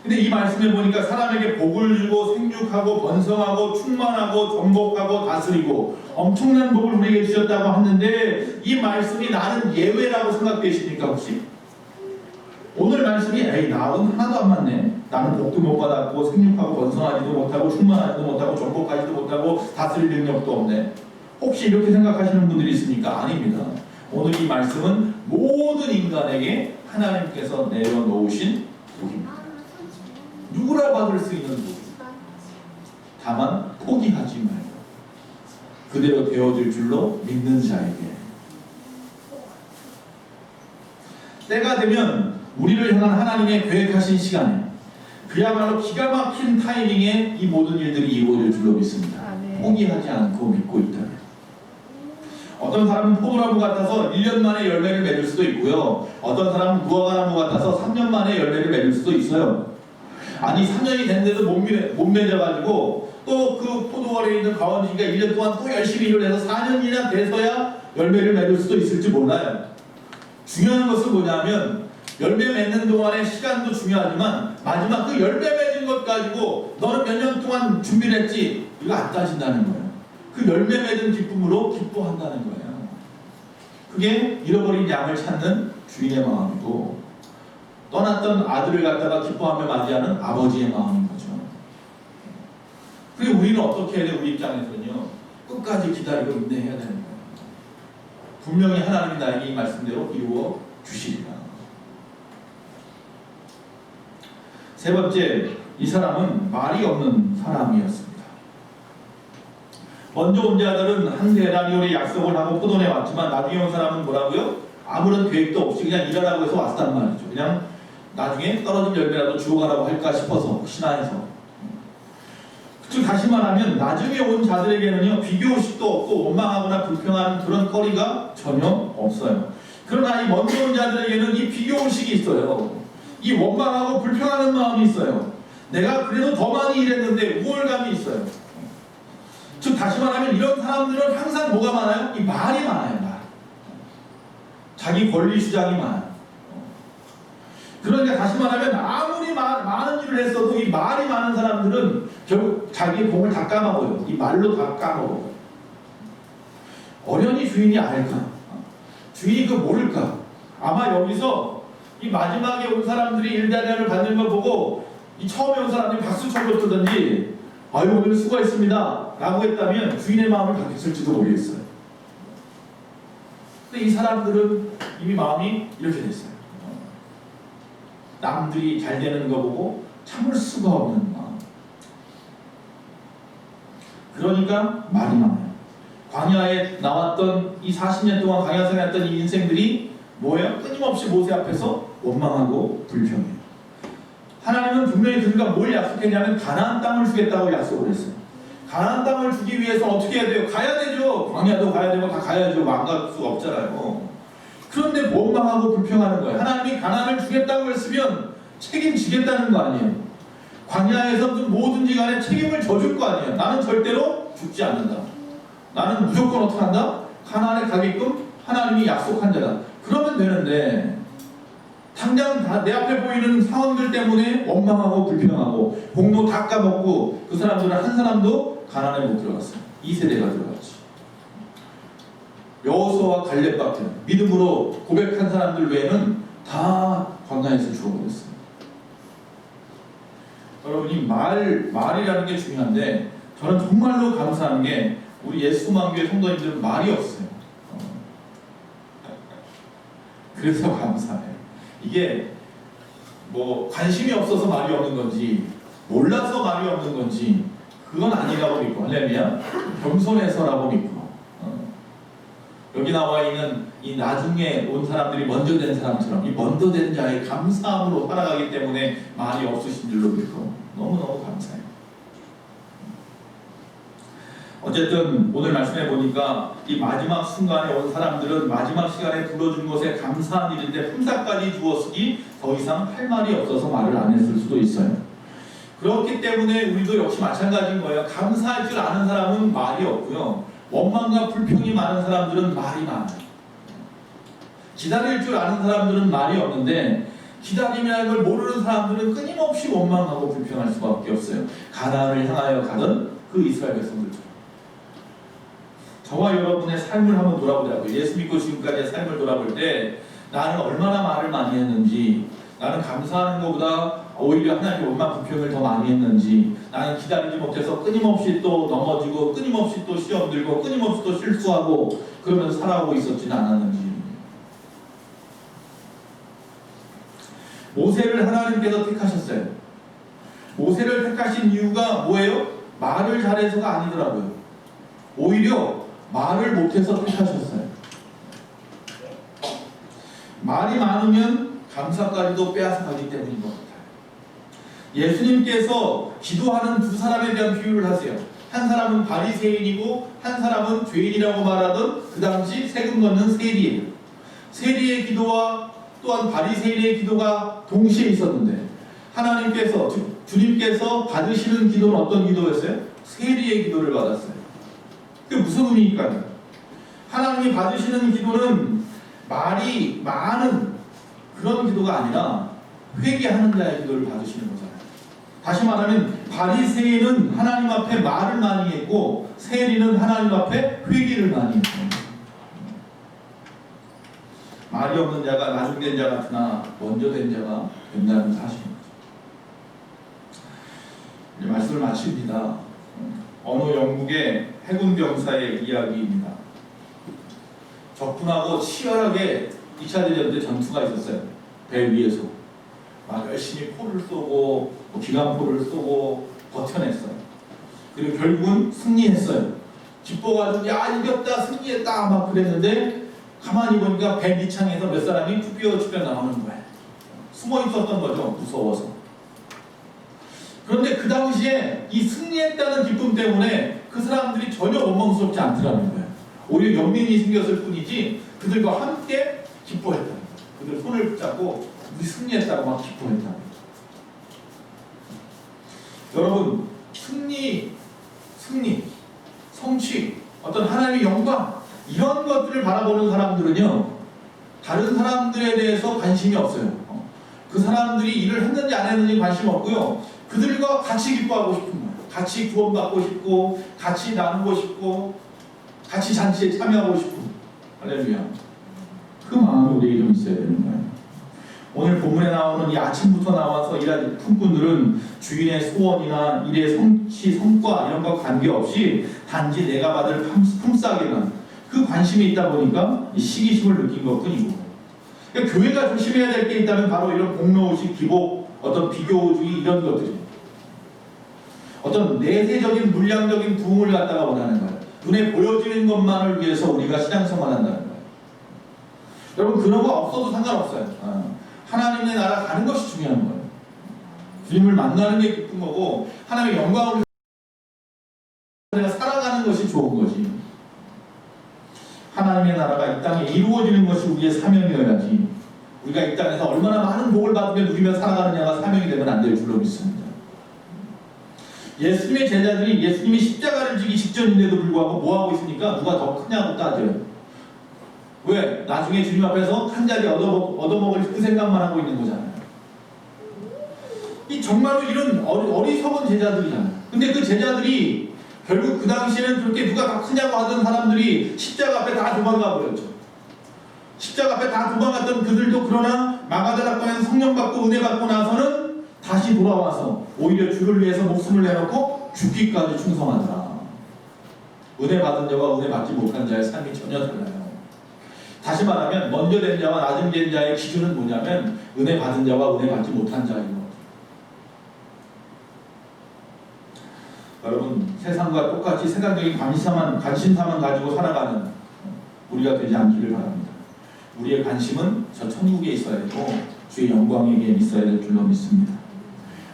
근데 이 말씀에 보니까 사람에게 복을 주고 생육하고 번성하고 충만하고 정복하고 다스리고 엄청난 복을 우리에게 주셨다고 하는데 이 말씀이 나는 예외라고 생각되십니까 혹시? 오늘 말씀이 에이 나하고는 하나도 안 맞네. 나는 복도 못 받았고 생육하고 번성하지도 못하고 충만하지도 못하고 정복하지도 못하고 다스릴 능력도 없네. 혹시 이렇게 생각하시는 분들이 있습니까? 아닙니다. 오늘 이 말씀은 모든 인간에게 하나님께서 내려놓으신 복입니다. 누구나 받을 수 있는 복. 다만 포기하지 말고 그대로 되어질 줄로 믿는 자에게 때가 되면 우리를 향한 하나님의 계획하신 시간에 그야말로 기가 막힌 타이밍에 이 모든 일들이 이루어질 줄로 믿습니다. 아멘. 포기하지 않고 믿고 있다면 어떤 사람은 포도나무 같아서 1년 만에 열매를 맺을 수도 있고요. 어떤 사람은 무화과나무 같아서 3년 만에 열매를 맺을 수도 있어요. 아니 3년이 됐는데도 못 맺어가지고 또 그 포도원에 있는 가원지기가 1년 동안 또 열심히 일을 해서 4년이나 돼서야 열매를 맺을 수도 있을지 몰라요. 중요한 것은 뭐냐면 열매 맺는 동안의 시간도 중요하지만 마지막 그 열매 맺은 것 가지고 너는 몇 년 동안 준비를 했지 이거 안 따진다는 거예요. 그 열매 맺은 기쁨으로 기뻐한다는 거예요. 그게 잃어버린 양을 찾는 주인의 마음이고 떠났던 아들을 갖다가 기뻐하며 맞이하는 아버지의 마음인 거죠. 그리고 우리는 어떻게 해야 돼? 우리 입장에서는요. 끝까지 기다리고 인내해야 되는 거예요. 분명히 하나님이 나에게 이 말씀대로 이루어 주시리라. 세 번째, 이 사람은 말이 없는 사람이었습니다. 먼저 온 자들은 한 데나리온의 약속을 하고 포도원에 왔지만 나중에 온 사람은 뭐라고요? 아무런 계획도 없이 그냥 일하라고 해서 왔단 말이죠. 그냥 나중에 떨어진 열매라도 주워가라고 할까 싶어서 혹시나 해서. 즉 다시 말하면 나중에 온 자들에게는요 비교의식도 없고 원망하거나 불평하는 그런 거리가 전혀 없어요. 그러나 이 먼저 온 자들에게는 이 비교의식이 있어요. 이 원망하고 불평하는 마음이 있어요. 내가 그래도 더 많이 일했는데 우월감이 있어요. 즉 다시 말하면 이런 사람들은 항상 뭐가 많아요? 이 말이 많아요. 말. 자기 권리 주장이 많아요. 그러니까 다시 말하면 아무리 많은 일을 했어도 이 말이 많은 사람들은 결국 자기의 공을 다 까먹어요. 이 말로 다 까먹어요. 어련히 주인이 알까? 주인이 그거 모를까? 아마 여기서 이 마지막에 온 사람들이 일단을 받는 걸 보고 이 처음에 온 사람들이 박수 쳐줬든지 아유 오늘 수고했습니다 라고 했다면 주인의 마음을 바뀌었을지도 모르겠어요. 근데 이 사람들은 이미 마음이 이렇게 됐어요. 남들이 잘 되는 거 보고 참을 수가 없는 마음. 그러니까 말이 많아요. 광야에 나왔던 이 40년 동안 광야 생활했던 이 인생들이 뭐예요? 끊임없이 모세 앞에서 원망하고 불평해요. 하나님은 분명히 그들과 뭘 약속했냐면 가나안 땅을 주겠다고 약속을 했어요. 가나안 땅을 주기 위해서 어떻게 해야 돼요? 가야 되죠. 광야도 가야 되고 다 가야죠. 안 갈 수가 없잖아요. 그런데 원망하고 불평하는 거예요. 하나님이 가나안을 주겠다고 했으면 책임지겠다는 거 아니에요. 광야에서 뭐든지 간에 책임을 져줄 거 아니에요. 나는 절대로 죽지 않는다. 나는 무조건 어떻게 한다? 가나안에 가게끔 하나님이 약속한 자다. 그러면 되는데 당장 다 내 앞에 보이는 상황들 때문에 원망하고 불평하고 공로 다 까먹고 그 사람들은 한 사람도 가나안에 못 들어갔어요. 2세대가 들어갔지. 여호수아와 갈렙밖에 믿음으로 고백한 사람들 외에는 다 광야에서 죽어버렸어요. 여러분이 말이라는 게 중요한데 저는 정말로 감사한 게 우리 예수만교회 성도님들은 말이 없어요. 그래서 감사해요. 이게 뭐 관심이 없어서 말이 없는 건지 몰라서 말이 없는 건지 그건 아니라고 믿고 할렐루야 겸손해서라고 믿고 여기 나와 있는 이 나중에 온 사람들이 먼저 된 사람처럼 이 먼저 된 자의 감사함으로 살아가기 때문에 말이 없으신 줄로 믿고 너무너무 감사해요. 어쨌든 오늘 말씀해 보니까 이 마지막 순간에 온 사람들은 마지막 시간에 불러준 것에 감사한 일인데 품삯까지 주었으니 더 이상 할 말이 없어서 말을 안 했을 수도 있어요. 그렇기 때문에 우리도 역시 마찬가지인 거예요. 감사할 줄 아는 사람은 말이 없고요. 원망과 불평이 많은 사람들은 말이 많아요. 기다릴 줄 아는 사람들은 말이 없는데 기다림이라는 걸 모르는 사람들은 끊임없이 원망하고 불평할 수밖에 없어요. 가나안을 향하여 가던 그 이스라엘 백성들처럼. 저와 여러분의 삶을 한번 돌아보자고요. 예수 믿고 지금까지의 삶을 돌아볼 때 나는 얼마나 말을 많이 했는지, 나는 감사하는 것보다 오히려 하나님의 원망 불평을 더 많이 했는지, 나는 기다리지 못해서 끊임없이 또 넘어지고 끊임없이 또 시험 들고 끊임없이 또 실수하고 그러면서 살아오고 있었지는 않았는지. 모세를 하나님께서 택하셨어요. 모세를 택하신 이유가 뭐예요? 말을 잘해서가 아니더라고요. 오히려 말을 못해서 택하셨어요. 말이 많으면 감사까지도 빼앗아가기 때문인 것 같아요. 예수님께서 기도하는 두 사람에 대한 비유를 하세요. 한 사람은 바리새인이고 한 사람은 죄인이라고 말하던 그 당시 세금 걷는 세리예요. 세리의 기도와 또한 바리새인의 기도가 동시에 있었는데 하나님께서 주님께서 받으시는 기도는 어떤 기도였어요? 세리의 기도를 받았어요. 그게 무슨 의미일까요? 하나님이 받으시는 기도는 말이 많은 그런 기도가 아니라 회개하는 자의 기도를 받으시는 거잖아요. 다시 말하면 바리새인은 하나님 앞에 말을 많이 했고 세리는 하나님 앞에 회개를 많이 했어요. 말이 없는 자가 나중된 자 같으나 먼저 된 자가 된다는 사실입니다. 이제 말씀을 마칩니다. 어느 영국의 해군 병사의 이야기입니다. 적군하고 치열하게 2차 대전 때 전투가 있었어요. 배 위에서 막 열심히 포를 쏘고 기관포를 쏘고 버텨냈어요. 그리고 결국은 승리했어요. 기뻐가지고 야 이겼다 승리했다 막 그랬는데 가만히 보니까 배 밑창에서 몇 사람이 쭈뼛쭈뼛 나오는 거예요. 숨어 있었던 거죠. 무서워서. 그런데 그 당시에 이 승리했다는 기쁨 때문에 그 사람들이 전혀 원망스럽지 않더라는 거예요. 오히려 연민이 생겼을 뿐이지 그들과 함께 기뻐했다는 거예요. 그들 손을 붙잡고 우리 승리했다고 막 기뻐했다는 거예요. 여러분 승리, 성취, 어떤 하나님의 영광 이런 것들을 바라보는 사람들은요 다른 사람들에 대해서 관심이 없어요. 그 사람들이 일을 했는지 안 했는지 관심 없고요 그들과 같이 기뻐하고 싶은 거예요. 같이 구원받고 싶고 같이 나누고 싶고 같이 잔치에 참여하고 싶고 할렐루야. 그 마음이 우리에게 좀 있어야 되는 거예요. 오늘 본문에 나오는 이 아침부터 나와서 일하는 품꾼들은 주인의 소원이나 일의 성취, 성과 이런 것 관계없이 단지 내가 받을 품삯에만 그 관심이 있다 보니까 이 시기심을 느낀 것 뿐이고 그러니까 교회가 조심해야 될 게 있다면 바로 이런 공로의식, 기복, 어떤 비교주의 이런 것들이 어떤 내세적인 물량적인 부흥을 갖다가 원하는 거예요. 눈에 보여지는 것만을 위해서 우리가 신앙생활한다는 거예요. 여러분 그런 거 없어도 상관없어요. 하나님의 나라 가는 것이 중요한 거예요. 주님을 만나는 게 기쁜 거고 하나님의 영광을 내가 살아가는 것이 좋은 거지. 하나님의 나라가 이 땅에 이루어지는 것이 우리의 사명이어야지 우리가 이 땅에서 얼마나 많은 복을 받으며 누리며 살아가느냐가 사명이 되면 안 될 줄로 믿습니다. 예수님의 제자들이 예수님이 십자가를 지기 직전인데도 불구하고 뭐하고 있습니까? 누가 더 크냐고 따져요. 왜? 나중에 주님 앞에서 한 자리 얻어먹을 그 생각만 하고 있는 거잖아요. 이 정말로 이런 어리석은 제자들이잖아요. 근데 그 제자들이 결국 그 당시에는 그렇게 누가 더 크냐고 하던 사람들이 십자가 앞에 다 도망가 버렸죠. 십자가 앞에 다 도망갔던 그들도 그러나 마가다락방에서 성령 받고 은혜 받고 나서는 다시 돌아와서 오히려 주를 위해서 목숨을 내놓고 죽기까지 충성하더라. 은혜 받은 자와 은혜 받지 못한 자의 삶이 전혀 달라요. 다시 말하면 먼저 된 자와 나중 된 자의 기준은 뭐냐면 은혜 받은 자와 은혜 받지 못한 자인 것. 여러분 세상과 똑같이 세상적인 관심사만 가지고 살아가는 우리가 되지 않기를 바랍니다. 우리의 관심은 저 천국에 있어야 되고 주의 영광에게 있어야 될 줄로 믿습니다.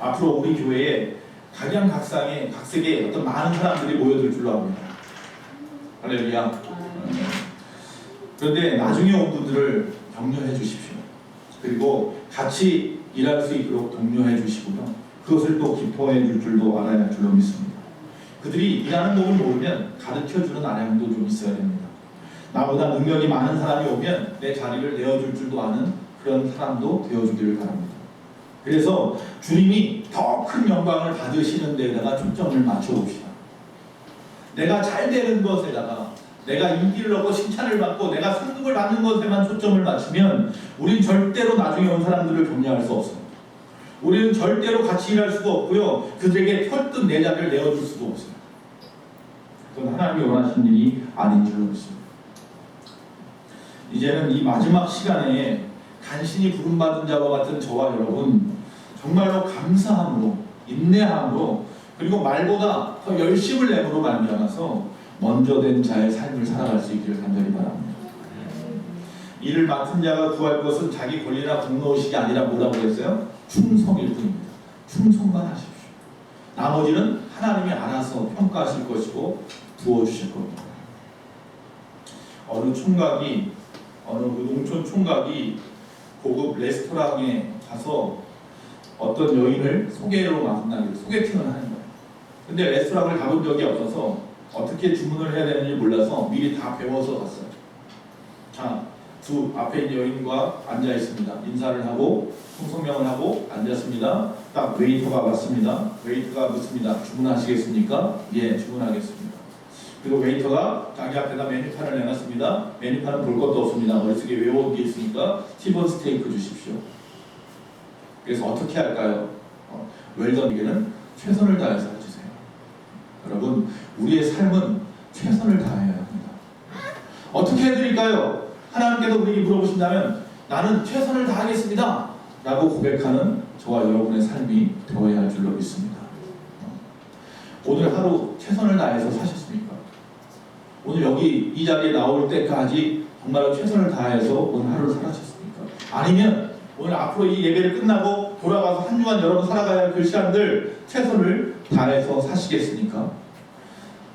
앞으로 우리 교회에 각양각색의 어떤 많은 사람들이 모여들 줄로 압니다. 할렐루야. 그런데 나중에 온 분들을 격려해 주십시오. 그리고 같이 일할 수 있도록 독려해 주시고요. 그것을 또 기뻐해 줄 줄도 알아야 할 줄로 믿습니다. 그들이 일하는 법을 모르면 가르쳐주는 아량도 좀 있어야 됩니다. 나보다 능력이 많은 사람이 오면 내 자리를 내어줄 줄도 아는 그런 사람도 되어주기를 바랍니다. 그래서 주님이 더 큰 영광을 받으시는 데에다가 초점을 맞춰봅시다. 내가 잘 되는 것에다가 내가 인기를 얻고 칭찬을 받고 내가 상급을 받는 것에만 초점을 맞추면 우린 절대로 나중에 온 사람들을 격려할 수 없어요. 우리는 절대로 같이 일할 수도 없고요. 그들에게 털뜬 내 자리를 내어줄 수도 없어요. 그건 하나님이 원하시는 일이 아닌 줄로 믿습니다. 이제는 이 마지막 시간에 간신히 부름받은 자와 같은 저와 여러분 정말로 감사함으로 인내함으로 그리고 말보다 더 열심을 내므로 말미암아서 먼저 된 자의 삶을 살아갈 수 있기를 간절히 바랍니다. 이를 맡은 자가 구할 것은 자기 권리나 공로의식이 아니라 뭐라고 했어요? 충성일 뿐입니다. 충성만 하십시오. 나머지는 하나님이 알아서 평가하실 것이고 부어주실 겁니다. 어느 농촌 총각이 고급 레스토랑에 가서 어떤 여인을 소개팅을 하는 거예요. 근데 레스토랑을 가본 적이 없어서 어떻게 주문을 해야 되는지 몰라서 미리 다 배워서 갔어요. 자, 두 앞에 있는 여인과 앉아 있습니다. 인사를 하고 통성명을 하고 앉았습니다. 딱 웨이터가 왔습니다. 웨이터가 묻습니다. 주문하시겠습니까? 예, 주문하겠습니다. 그리고 웨이터가 자기 앞에다 메뉴판을 내놨습니다. 메뉴판은 볼 것도 없습니다. 머릿속에 외워온 게 있으니까 티본 스테이크 주십시오. 그래서 어떻게 할까요? 웰던에게는 최선을 다해서 해주세요. 여러분, 우리의 삶은 최선을 다해야 합니다. 어떻게 해드릴까요? 하나님께서 우리에게 물어보신다면 나는 최선을 다하겠습니다 라고 고백하는 저와 여러분의 삶이 되어야 할 줄로 믿습니다. 오늘 하루 최선을 다해서 사셨습니까? 오늘 여기 이 자리에 나올 때까지 정말로 최선을 다해서 오늘 하루를 살아셨습니까? 아니면 오늘 앞으로 이 예배를 끝나고 돌아가서 한 주간 여러분 살아가야 할 그 시간들 최선을 다해서 사시겠습니까?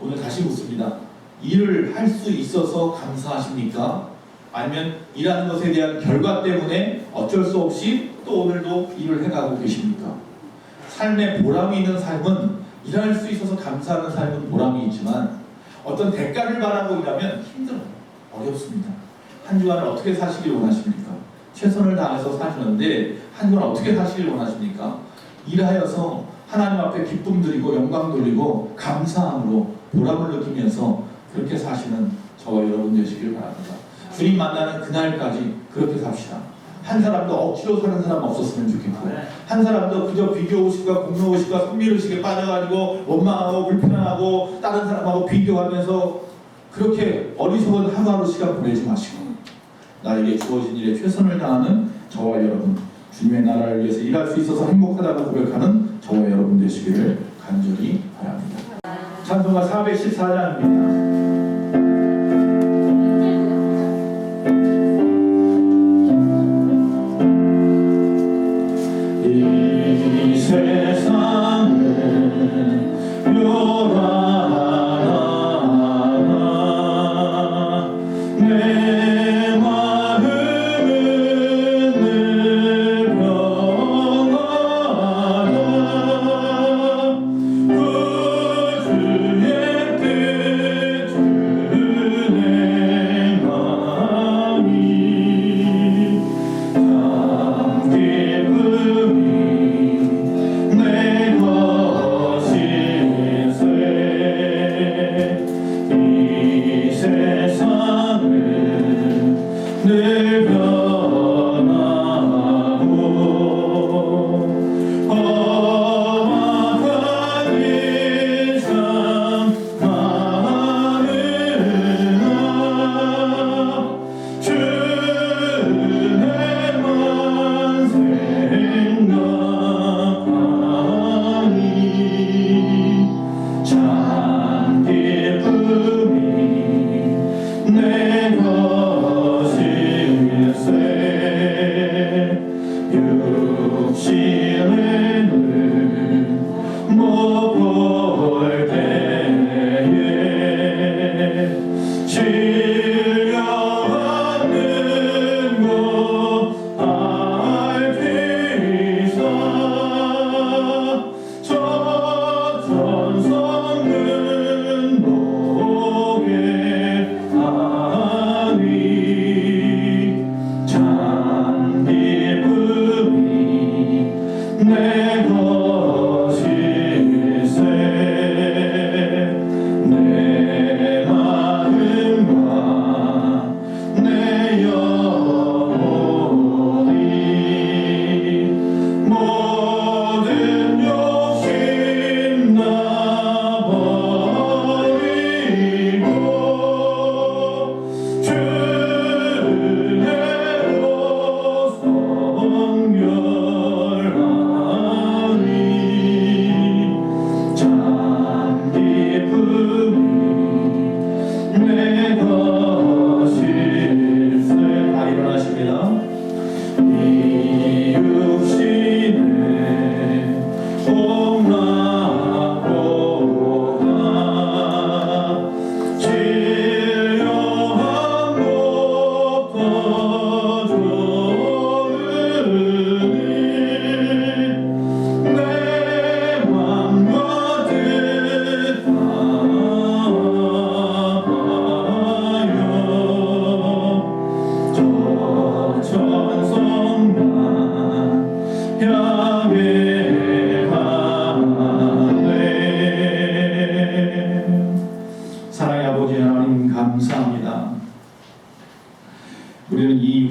오늘 다시 묻습니다. 일을 할 수 있어서 감사하십니까? 아니면 일하는 것에 대한 결과 때문에 어쩔 수 없이 또 오늘도 일을 해가고 계십니까? 삶에 보람이 있는 삶은 일할 수 있어서 감사하는 삶은 보람이 있지만 어떤 대가를 바라고 일하면 힘들어요. 어렵습니다. 한 주간을 어떻게 사시길 원하십니까? 최선을 다해서 사시는데 한 주간 어떻게 사시길 원하십니까? 일하여서 하나님 앞에 기쁨 드리고 영광 돌리고 감사함으로 보람을 느끼면서 그렇게 사시는 저와 여러분 되시길 바랍니다. 주님 만나는 그날까지 그렇게 삽시다. 한 사람도 억지로 사는 사람 없었으면 좋겠고 한 사람도 그저 비교의식과 공로의식과 선비의식에 빠져가지고 원망하고 불편하고 다른 사람하고 비교하면서 그렇게 어리석은 하루하루 시간 보내지 마시고 나에게 주어진 일에 최선을 다하는 저와 여러분, 주님의 나라를 위해서 일할 수 있어서 행복하다고 고백하는 저와 여러분 되시기를 간절히 바랍니다. 찬송가 414장입니다. 이 세상은 요란하나 내 마음은 늘 평안하나 구주의 뜻을 행하니 참 기쁨이 내 것일세 이 세상은 늘 변하고 험악한 일상 많으나 주님만 생각하니 참 기쁨이 내 것일세 육신에는 못 볼 때에 질려하는 것 알피사 저 천성은 목에 하니 참 기쁨이 내 것일세 내 마음과 내 영혼이 모든 욕심 나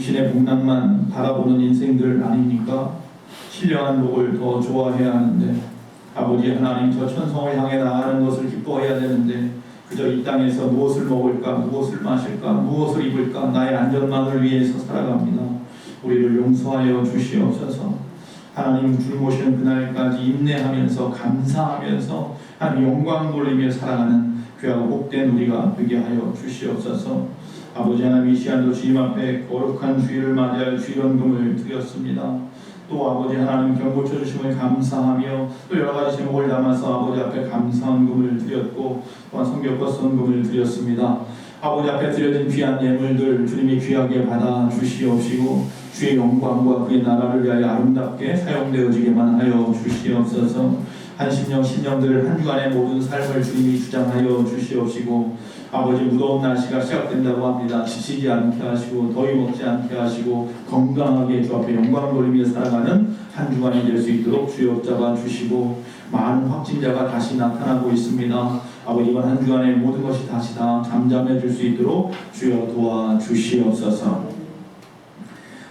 육신의 복락만 바라보는 인생들 아닙니까? 신령한 복을 더 좋아해야 하는데 아버지 하나님 저 천성을 향해 나가는 것을 기뻐해야 되는데 그저 이 땅에서 무엇을 먹을까, 무엇을 마실까, 무엇을 입을까 나의 안전만을 위해서 살아갑니다. 우리를 용서하여 주시옵소서. 하나님 주님 오시는 그날까지 인내하면서 감사하면서 하나님 영광 돌리며 살아가는 귀하고 복된 우리가 되게 하여 주시옵소서. 아버지 하나님 이 시간도 주님 앞에 거룩한 주일을 맞이할 주일원금을 드렸습니다. 또 아버지 하나님 경고쳐 주심을 감사하며 또 여러 가지 제목을 담아서 아버지 앞에 감사헌금을 드렸고 또한 성경과 헌금을 드렸습니다. 아버지 앞에 드려진 귀한 예물들 주님이 귀하게 받아 주시옵시고 주의 영광과 그의 나라를 위하여 아름답게 사용되어지게만 하여 주시옵소서. 한 심령들 한 주간의 모든 삶을 주님이 주장하여 주시옵시고 아버지 무더운 날씨가 시작된다고 합니다. 지치지 않게 하시고 더위 먹지 않게 하시고 건강하게 주 앞에 영광 돌리며 살아가는 한 주간이 될 수 있도록 주여 붙잡아 주시고 많은 확진자가 다시 나타나고 있습니다. 아버지 이번 한 주간의 모든 것이 다시 다 잠잠해질 수 있도록 주여 도와주시옵소서.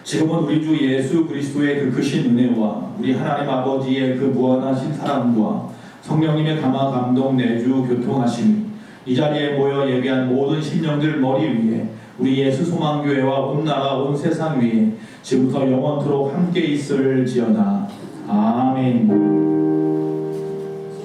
지금은 우리 주 예수 그리스도의 그 크신 은혜와 우리 하나님 아버지의 그 무한하신 사랑과 성령님의 감화 감동 내주 교통하심이 이 자리에 모여 예배한 모든 심령들 머리 위에 우리 예수 소망교회와 온 나라 온 세상 위에 지금부터 영원토록 함께 있을지어다. 아멘.